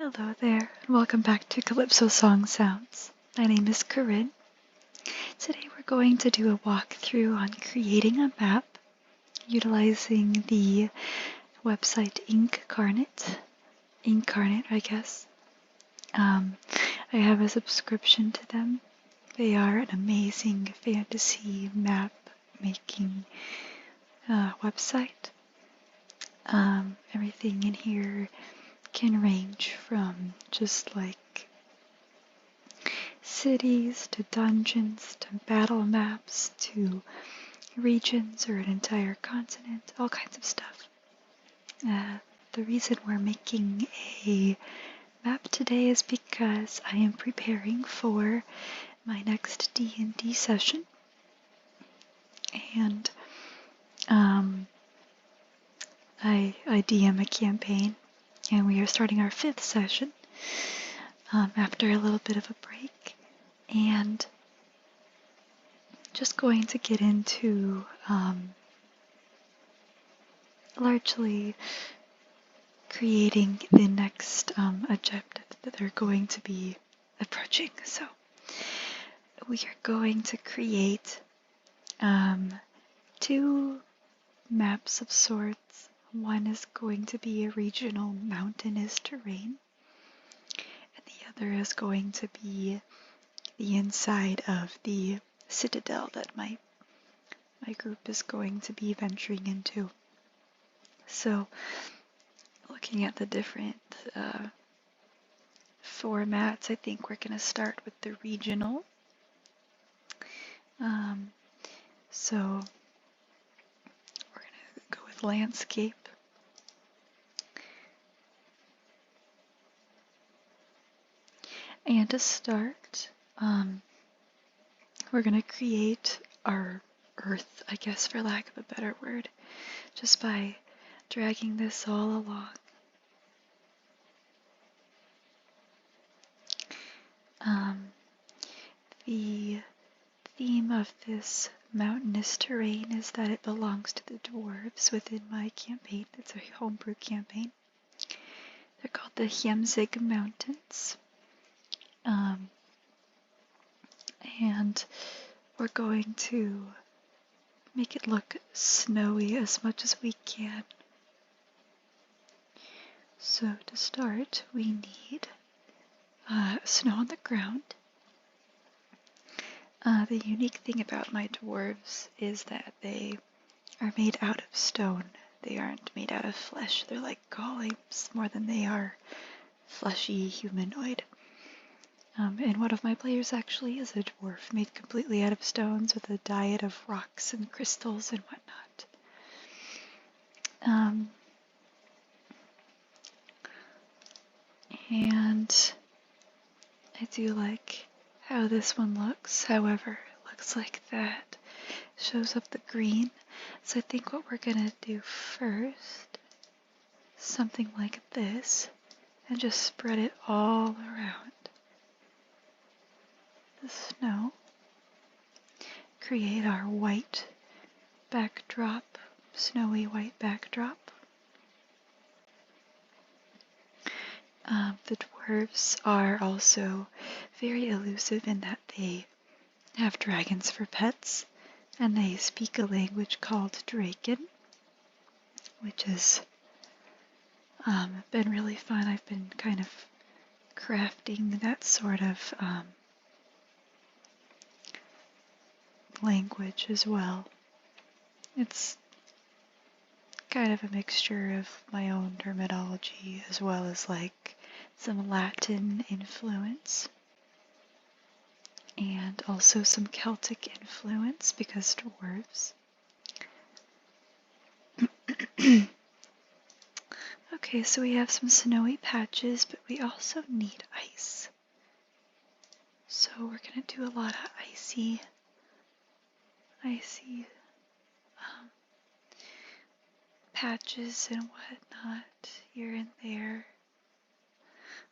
Hello there, and welcome back to Calypso Song Sounds. My name is Corinne. Today we're going to do a walkthrough on creating a map utilizing the website Inkarnate, I guess. I have a subscription to them. They are an amazing fantasy map making website. Everything in here can range from just like cities to dungeons to battle maps to regions or an entire continent, all kinds of stuff. The reason we're making a map today is because I am preparing for my next D&D session, and I DM a campaign, and we are starting our 5th session after a little bit of a break, and just going to get into largely creating the next objective that they're going to be approaching. So we are going to create 2 maps of sorts. One is going to be a regional mountainous terrain, and the other is going to be the inside of the citadel that my group is going to be venturing into. So, looking at the different formats, I think we're going to start with the regional. So, we're going to go with landscape. And to start, we're going to create our earth, I guess, for lack of a better word, just by dragging this all along. The theme of this mountainous terrain is that it belongs to the dwarves within my campaign. It's a homebrew campaign. They're called the Hjemzig Mountains. And we're going to make it look snowy as much as we can. So to start, we need snow on the ground. The unique thing about my dwarves is that they are made out of stone. They aren't made out of flesh. They're like golems more than they are fleshy humanoid. And one of my players actually is a dwarf made completely out of stones with a diet of rocks and crystals and whatnot. And I do like how this one looks. However, it looks like that. Shows up the green. So I think what we're gonna do first, something like this, and just spread it all around the snow. Create our white backdrop, snowy white backdrop. The dwarves are also very elusive in that they have dragons for pets, and they speak a language called Draken, which has been really fun. I've been kind of crafting that sort of language as well. It's kind of a mixture of my own terminology as well as like some Latin influence and also some Celtic influence because dwarves. Okay, so we have some snowy patches, but we also need ice. So we're gonna do a lot of icy patches and whatnot here and there.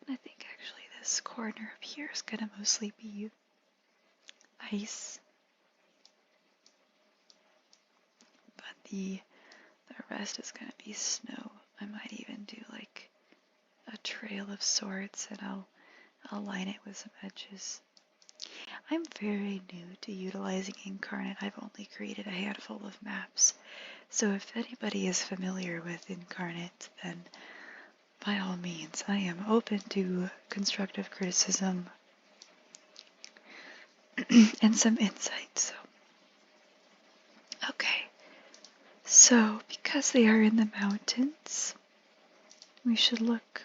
And I think actually this corner up here is gonna mostly be ice. But the rest is gonna be snow. I might even do like a trail trail of sorts, and I'll line it with some edges. I'm very new to utilizing Inkarnate. I've only created a handful of maps, so if anybody is familiar with Inkarnate, then by all means, I am open to constructive criticism and some insight. So, okay. So, because they are in the mountains, we should look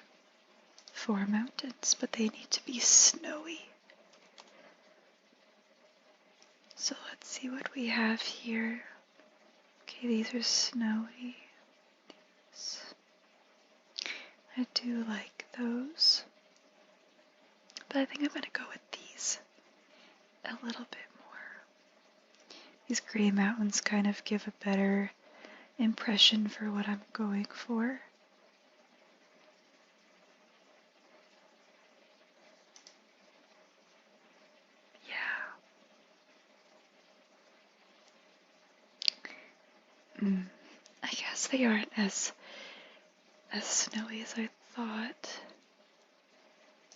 for mountains, but they need to be snowy. So let's see what we have here. Okay, these are snowy. I do like those, but I think I'm going to go with these a little bit more. These gray mountains kind of give a better impression for what I'm going for. I guess they aren't as snowy as I thought.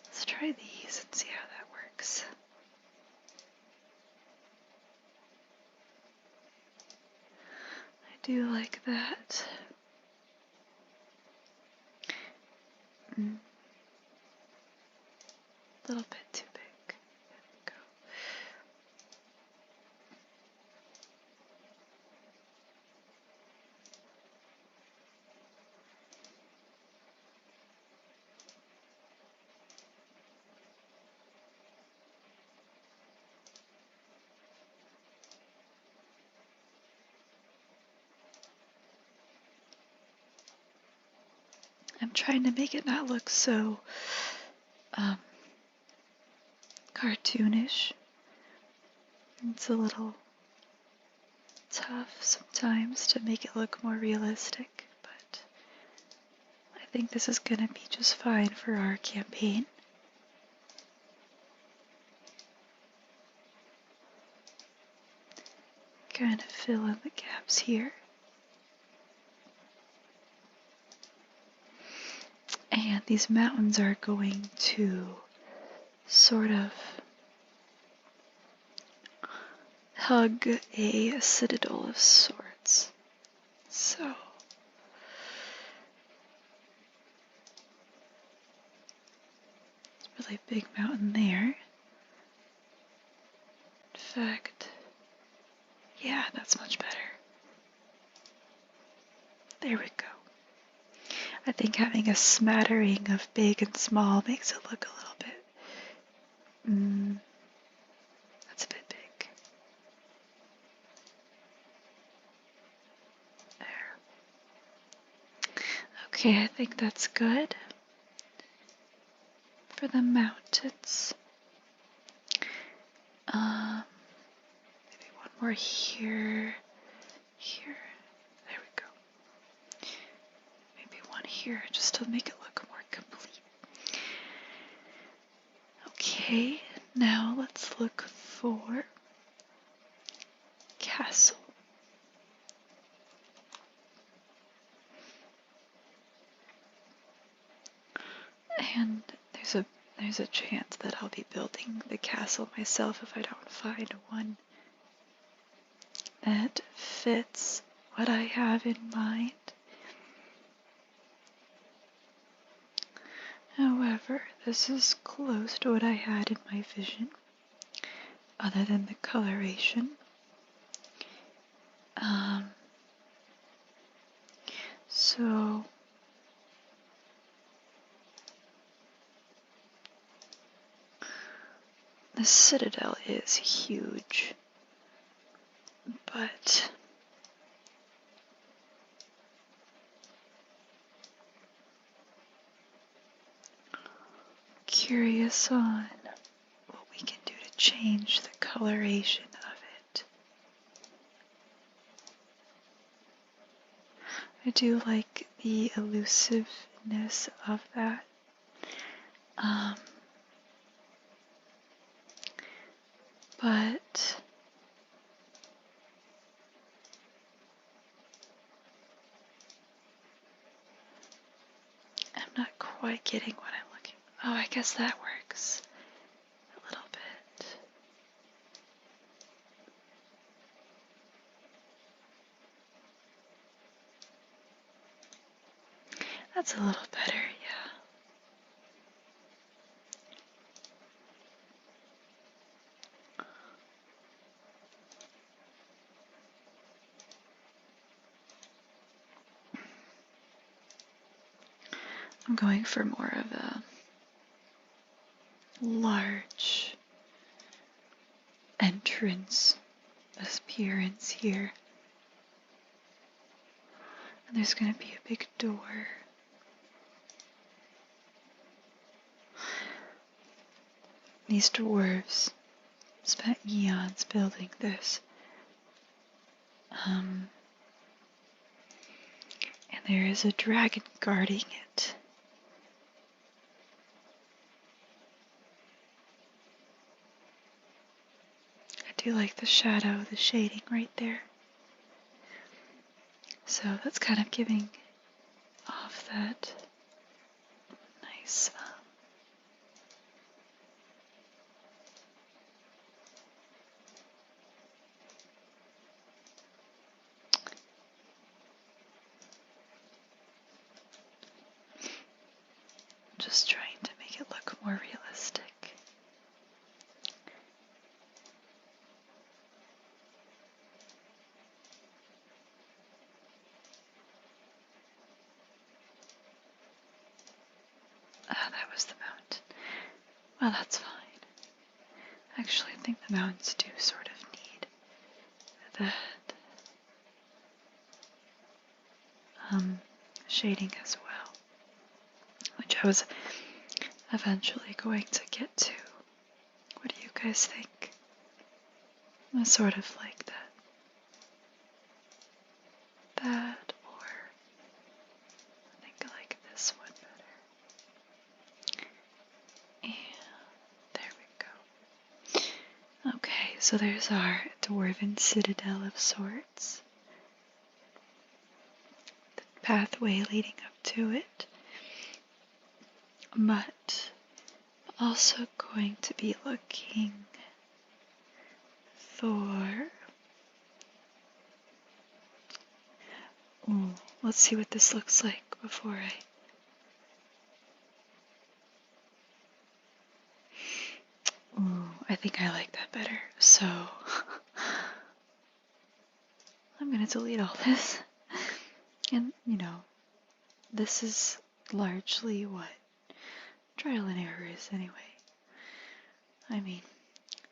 Let's try these and see how that works. I do like that. A little bit too big. There we go. I'm trying to make it not look so cartoonish. It's a little tough sometimes to make it look more realistic, but I think this is going to be just fine for our campaign. Kind of fill in the gaps here. And these mountains are going to sort of hug a citadel of sorts. So it's a really big mountain there. In fact, yeah, that's much better. There we go. I think having a smattering of big and small makes it look a little bit, that's a bit big. There. Okay, I think that's good for the mountains. Maybe one more here, there we go. Maybe one here just to make it look more complete. Okay, now let's look for castle. And there's a chance that I'll be building the castle myself if I don't find one that fits what I have in mind. However, this is close to what I had in my vision, other than the coloration. So the citadel is huge, but curious on what we can do to change the coloration of it. I do like the elusiveness of that. But I'm not quite getting what I'm looking for. Oh, I guess that works a little bit. That's a little better, yeah. I'm going for more of a large entrance appearance here. And there's going to be a big door. These dwarves spent eons building this. And there is a dragon guarding it. I do like the shadow, the shading right there. So that's kind of giving off that nice just trying to make it look more realistic. Ah, that was the mountain. Well, that's fine. Actually, I think the mountains do sort of need that shading as well, which I was eventually going to get to. What do you guys think? I sort of like that. That, or I think I like this one better. And there we go. Okay, so there's our dwarven citadel of sorts. The pathway leading up to it. But also going to be looking for... Ooh, let's see what this looks like before I think I like that better. So I'm gonna delete all this. And, you know, this is largely what trial and error is anyway. I mean,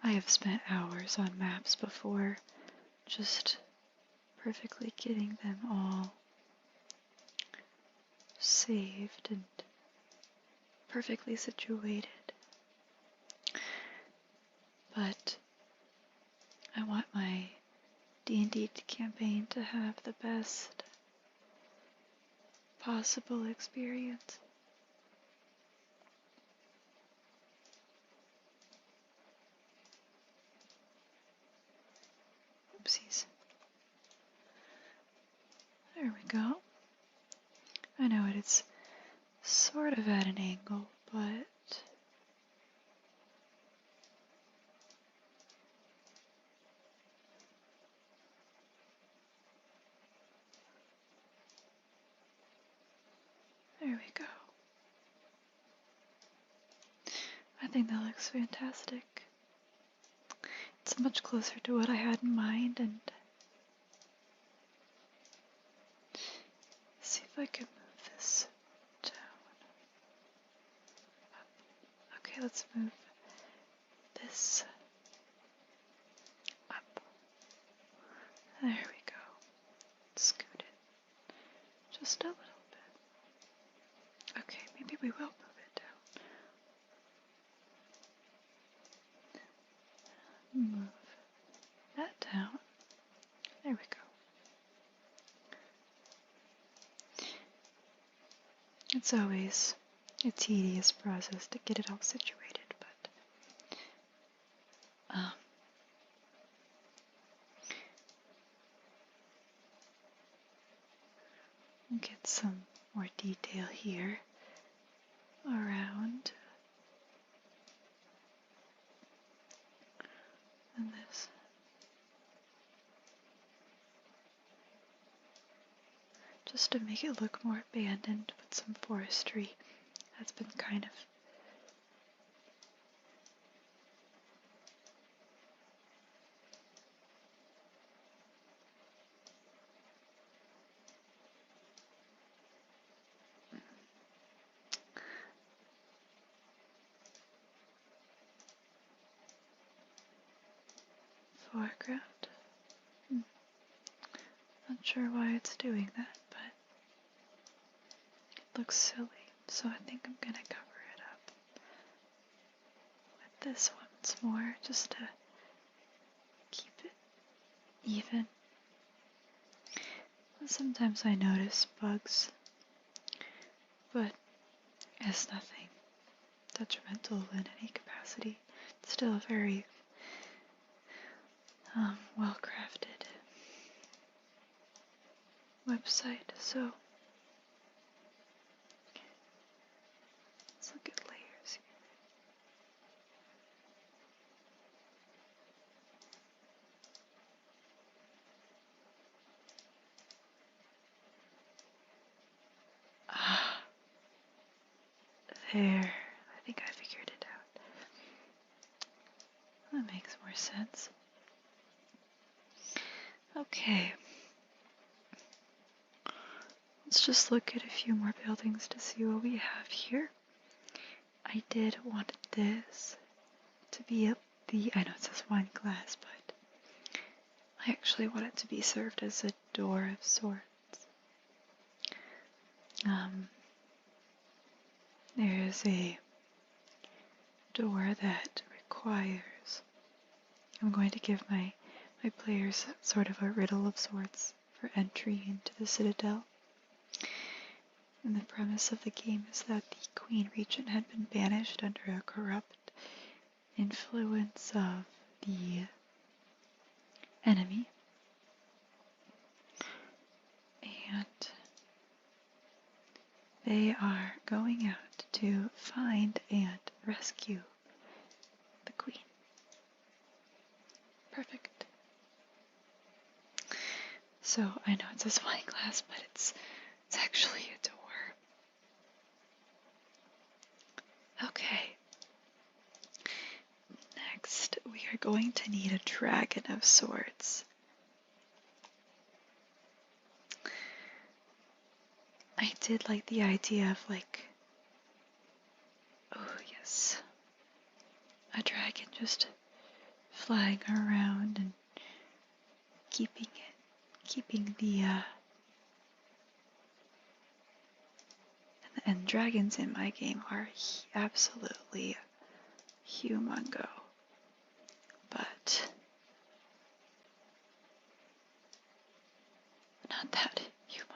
I have spent hours on maps before, just perfectly getting them all saved and perfectly situated. But I want my D&D campaign to have the best possible experience. Oopsies. There we go. I know it's sort of at an angle, but there we go. I think that looks fantastic. It's much closer to what I had in mind, and see if I can move this down. Up. Okay, let's move this up. There we go. Scoot it just a little bit. Okay, maybe we will move it down. Move that down. There we go. It's always a tedious process to get it all situated, but get some more detail here. around. And this. Just to make it look more abandoned with some forestry that's been kind of foreground. Not sure why it's doing that, but it looks silly, so I think I'm gonna cover it up with this once more, just to keep it even. Sometimes I notice bugs, but it's nothing detrimental in any capacity. It's still a very well-crafted website, so let's look at layers here. Ah, there. I think I figured it out. That makes more sense. Okay. Let's just look at a few more buildings to see what we have here. I did want this to be I know it says wine glass, but I actually want it to be served as a door of sorts. There is a door that requires, I'm going to give my players sort of a riddle of sorts for entry into the citadel. And the premise of the game is that the Queen Regent had been banished under a corrupt influence of the enemy. And they are going out to find and rescue the Queen. Perfect. So I know it says wine glass, but it's actually a door. Okay. Next, we are going to need a dragon of sorts. I did like the idea of oh yes, a dragon just flying around and keeping the and dragons in my game are absolutely humongo, but not that humongo.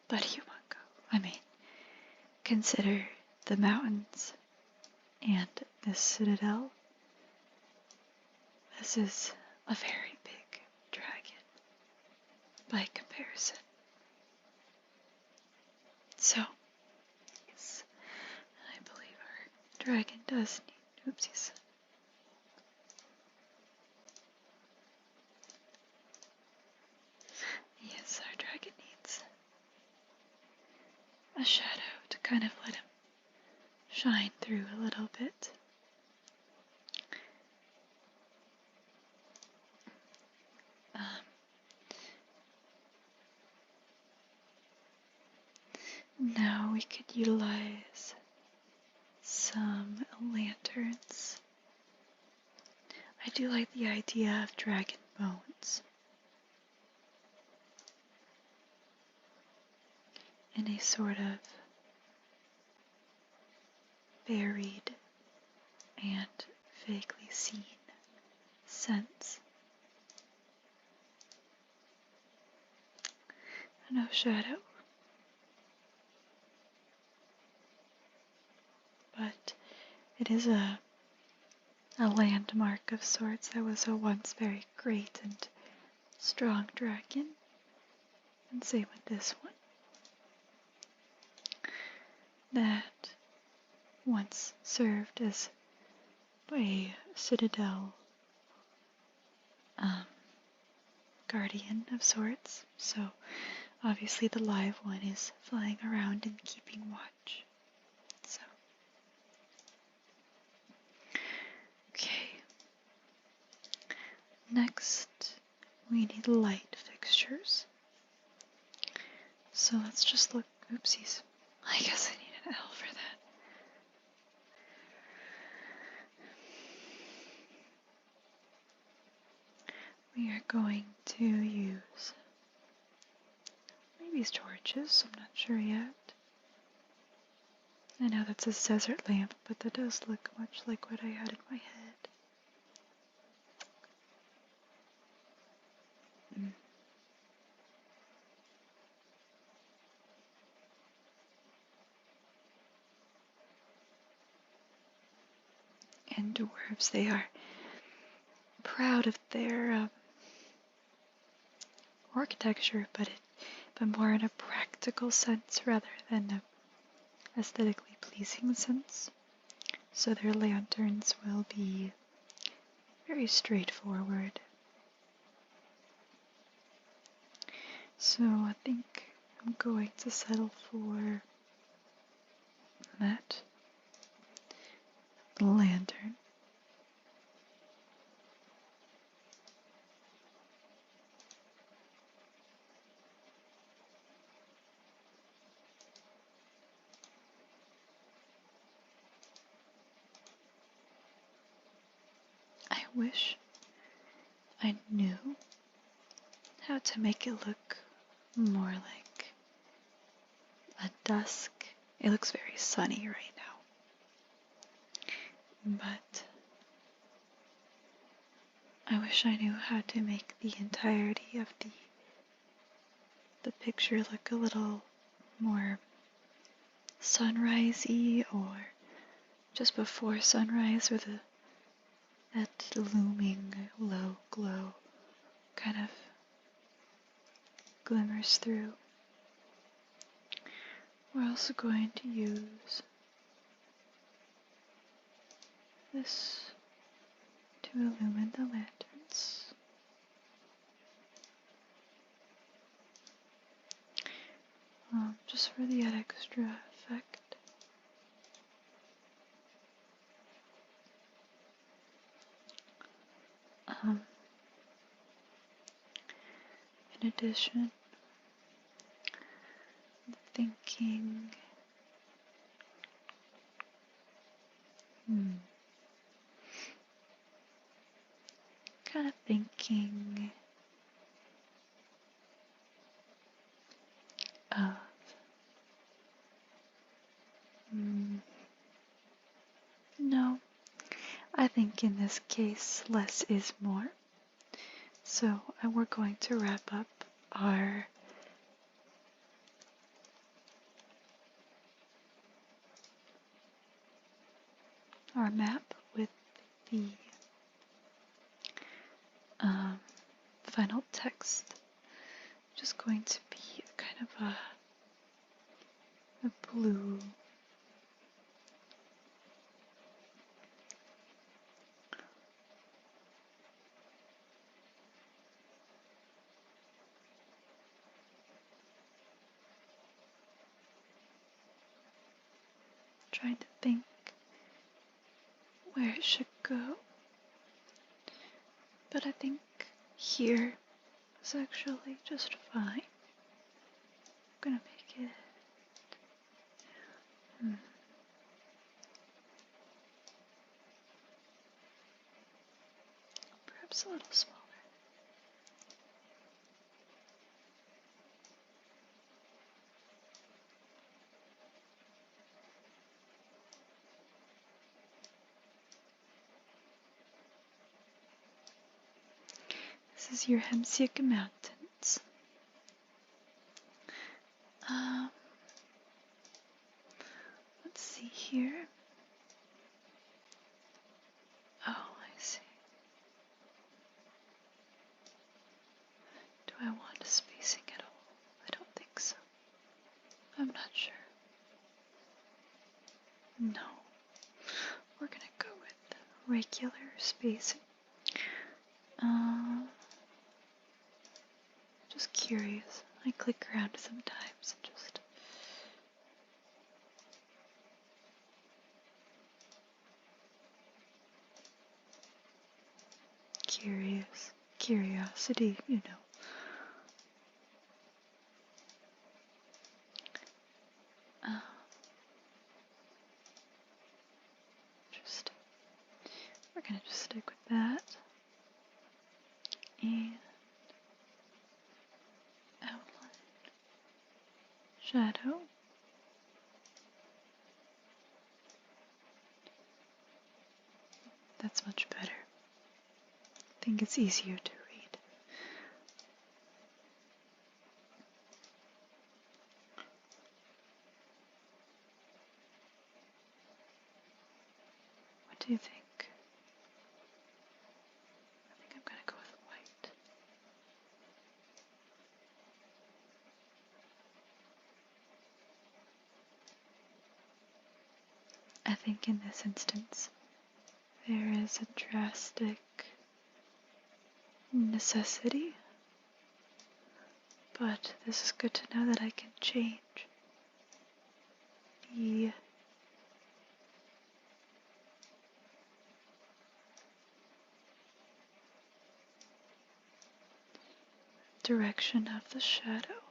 But humongo. I mean, consider the mountains and the citadel. This is a very big dragon by comparison. So, yes, I believe our dragon does need, oopsies. Yes, our dragon needs a shadow to kind of let him shine through a little bit. Now we could utilize some lanterns. I do like the idea of dragon bones in a sort of buried and vaguely seen sense. No shadow, but it is a landmark of sorts that was once very great and strong dragon, and same with this one, that once served as a citadel guardian of sorts, so obviously the live one is flying around and keeping watch. So, okay. Next, we need light fixtures. So let's just look, oopsies. I guess I need an L for that. We are going to use maybe torches, I'm not sure yet. I know that's a desert lamp, but that does look much like what I had in my head. And dwarves, they are proud of their architecture, but more in a practical sense rather than a aesthetically pleasing sense. So their lanterns will be very straightforward. So I think I'm going to settle for that lantern. I wish I knew how to make it look more like a dusk. It looks very sunny right now, but I wish I knew how to make the entirety of the picture look a little more sunrisey, or just before sunrise, where that looming low glow kind of glimmers through. We're also going to use this to illumine the lanterns. Just for the extra effect. In addition, I'm thinking, kind of thinking of, no, I think in this case less is more. So we're going to wrap up our map with the final text. Just going to be kind of a blue trying to think where it should go, but I think here is actually just fine. I'm gonna make it perhaps a little smaller. This is your Hemsiak Mountains. Let's see here. Oh, I see. regular spacing. Just curious. I click around sometimes and just curiosity, you know. We're gonna just stick with that. And outline, shadow. That's much better. I think it's easier to read. What do you think? I think I'm gonna go with white. I think in this instance, there is a drastic necessity, but this is good to know that I can change the direction of the shadow.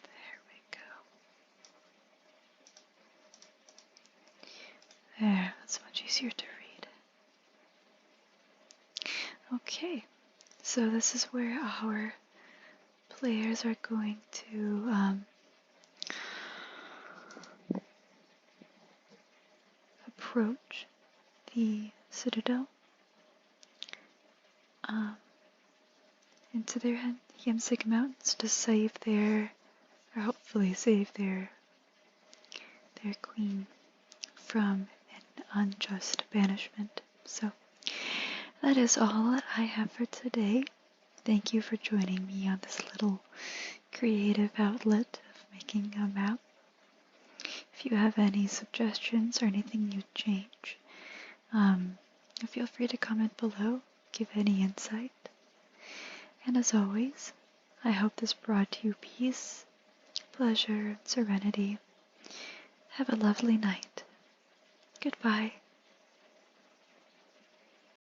There we go. There, that's much easier to read. Okay, so this is where our players are going to approach the citadel into their Yemsig Mountains to save or hopefully save their queen from an unjust banishment. So that is all that I have for today. Thank you for joining me on this little creative outlet of making a map. If you have any suggestions or anything you'd change, feel free to comment below, give any insight. And as always, I hope this brought you peace, pleasure, and serenity. Have a lovely night. Goodbye.